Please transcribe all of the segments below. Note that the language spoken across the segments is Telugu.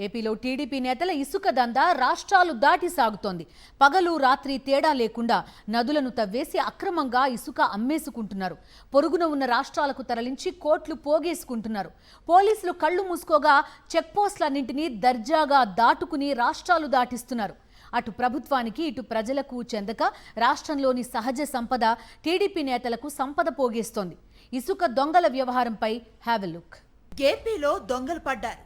ఏపీలో టీడీపీ నేతల ఇసుక దందా రాష్ట్రాలు దాటి సాగుతోంది. పగలు రాత్రి తేడా లేకుండా నదులను తవ్వేసి అక్రమంగా ఇసుక అమ్మేసుకుంటున్నారు. పొరుగున ఉన్న రాష్ట్రాలకు తరలించి కోట్లు పోగేసుకుంటున్నారు. పోలీసులు కళ్లు మూసుకోగా చెక్పోస్టులన్నింటినీ దర్జాగా దాటుకుని రాష్ట్రాలు దాటిస్తున్నారు. అటు ప్రభుత్వానికి ఇటు ప్రజలకు చెందక రాష్ట్రంలోని సహజ సంపద టీడీపీ నేతలకు సంపద పోగేస్తోంది. ఇసుక దొంగల వ్యవహారంపై హ్యావ్ ఎ లుక్. ఏపీలో దొంగలు పడ్డారు.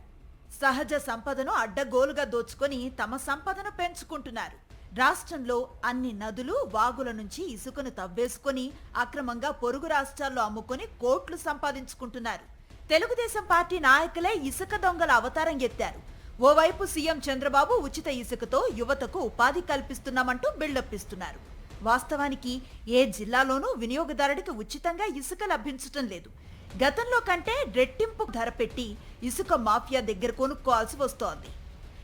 సహజ సంపదను అడ్డగోలుగా దోచుకొని తమ సంపదను పెంచుకుంటున్నారు. రాష్ట్రంలో అన్ని నదులు వాగుల నుంచి ఇసుకను తవ్వేసుకొని అక్రమంగా పొరుగు రాష్ట్రాల్లో అమ్ముకొని కోట్లు సంపాదించుకుంటున్నారు. తెలుగుదేశం పార్టీ నాయకులే ఇసుక దొంగల అవతారం ఎత్తారు. ఓవైపు సీఎం చంద్రబాబు ఉచిత ఇసుకతో యువతకు ఉపాధి కల్పిస్తున్నామంటూ బిల్డప్ ఇస్తున్నారు. వాస్తవానికి ఏ జిల్లాలోనూ వినియోగదారుడికి ఉచితంగా ఇసుక లభించటం లేదు. గతంలో కంటే రెట్టింపు ధర పెట్టి ఇసుక మాఫియా దగ్గర కొనుక్కోవాల్సి వస్తోంది.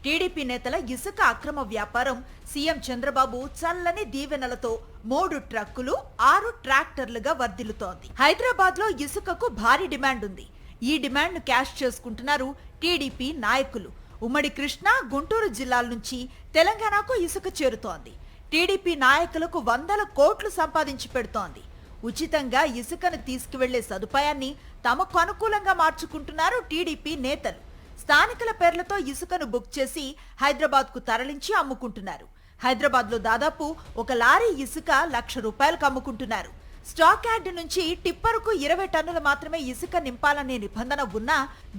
టీడీపీ నేతల ఇసుక అక్రమ వ్యాపారం సీఎం చంద్రబాబు చల్లని దీవెనలతో 3 ట్రక్కులు 6 ట్రాక్టర్లుగా వర్ధిల్లుతోంది. హైదరాబాద్ లో ఇసుకకు భారీ డిమాండ్ ఉంది. ఈ డిమాండ్ ను క్యాష్ చేసుకుంటున్నారు టీడీపీ నాయకులు. ఉమ్మడి కృష్ణా, గుంటూరు జిల్లాల నుంచి తెలంగాణకు ఇసుక చేరుతోంది. టీడీపీ నాయకులకు వందల కోట్లు సంపాదించి పెడుతోంది. ఉచితంగా ఇసుకను తీసుకువెళ్లే సదుపాయాన్ని తమకు అనుకూలంగా మార్చుకుంటున్నారు టీడీపీ నేతలు. స్థానికుల పేర్లతో ఇసుకను బుక్ చేసి హైదరాబాద్ కు తరలించి అమ్ముకుంటున్నారు. హైదరాబాద్ లో దాదాపు 1 లారీ ఇసుక ₹1,00,000 అమ్ముకుంటున్నారు. స్టాక్ యార్డ్ నుంచి టిప్పరుకు 20 టన్నులు మాత్రమే ఇసుక నింపాలనే నిబంధన ఉన్నా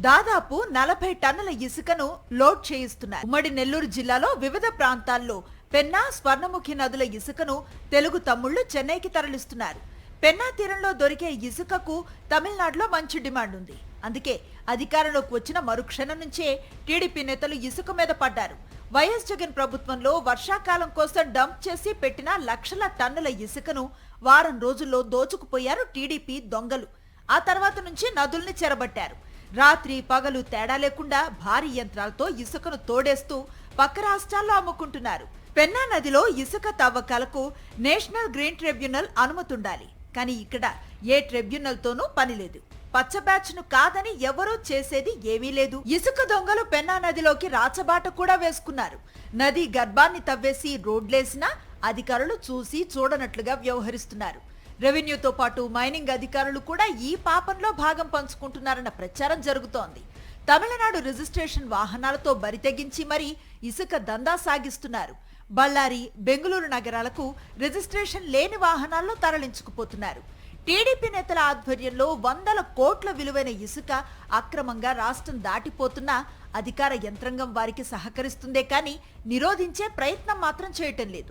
దాదాపు 40 టన్నుల ఇసుకను లోడ్ చేయిస్తున్నారు. ఉమ్మడి నెల్లూరు జిల్లాలో వివిధ ప్రాంతాల్లో పెన్నా, స్వర్ణముఖి నదుల ఇసుకను తెలుగు తమ్ముళ్లు చెన్నైకి తరలిస్తున్నారు. పెన్నా తీరంలో దొరికే ఇసుకకు తమిళనాడులో మంచి డిమాండ్ ఉంది. అందుకే అధికారంలోకి వచ్చిన మరుక్షణం నుంచే టీడీపీ నేతలు ఇసుక మీద పడ్డారు. వైఎస్ జగన్ ప్రభుత్వంలో వర్షాకాలం కోసం డంప్ చేసి పెట్టిన లక్షల టన్నుల ఇసుకను వారం రోజుల్లో దోచుకుపోయారు టీడీపీ దొంగలు. ఆ తర్వాత నుంచి నదుల్ని చెరబట్టారు. రాత్రి పగలు తేడా లేకుండా భారీ యంత్రాలతో ఇసుకను తోడేస్తూ పక్క రాష్ట్రాల్లో అమ్ముకుంటున్నారు. పెన్నా నదిలో ఇసుక తవ్వకాలకు నేషనల్ గ్రీన్ ట్రిబ్యునల్ అనుమతుండాలి. కానీ ఇక్కడ ఏ ట్రిబ్యునల్ తోనూ పని లేదు. పచ్చ బ్యాచ్ ను కాదని ఎవరూ చేసేది ఏమీ లేదు. ఇసుక దొంగలు పెన్నా నదిలోకి రాచబాట కూడా వేసుకున్నారు. నది గర్భాన్ని తవ్వేసి రోడ్లేసినా అధికారులు చూసి చూడనట్లుగా వ్యవహరిస్తున్నారు. రెవెన్యూతో పాటు మైనింగ్ అధికారులు కూడా ఈ పాపంలో భాగం పంచుకుంటున్నారన్న ప్రచారం జరుగుతోంది. తమిళనాడు రిజిస్ట్రేషన్ వాహనాలతో బరితెగించి మరీ ఇసుక దందా సాగిస్తున్నారు. బళ్ళారి, బెంగళూరు నగరాలకు రిజిస్ట్రేషన్ లేని వాహనాల్లో తరలించుకుపోతున్నారు. టీడీపీ నేతల ఆధ్వర్యంలో వందల కోట్ల విలువైన ఇసుక అక్రమంగా రాష్ట్రం దాటిపోతున్నా అధికార యంత్రాంగం వారికి సహకరిస్తుందే కానీ నిరోధించే ప్రయత్నం మాత్రం చేయటం లేదు.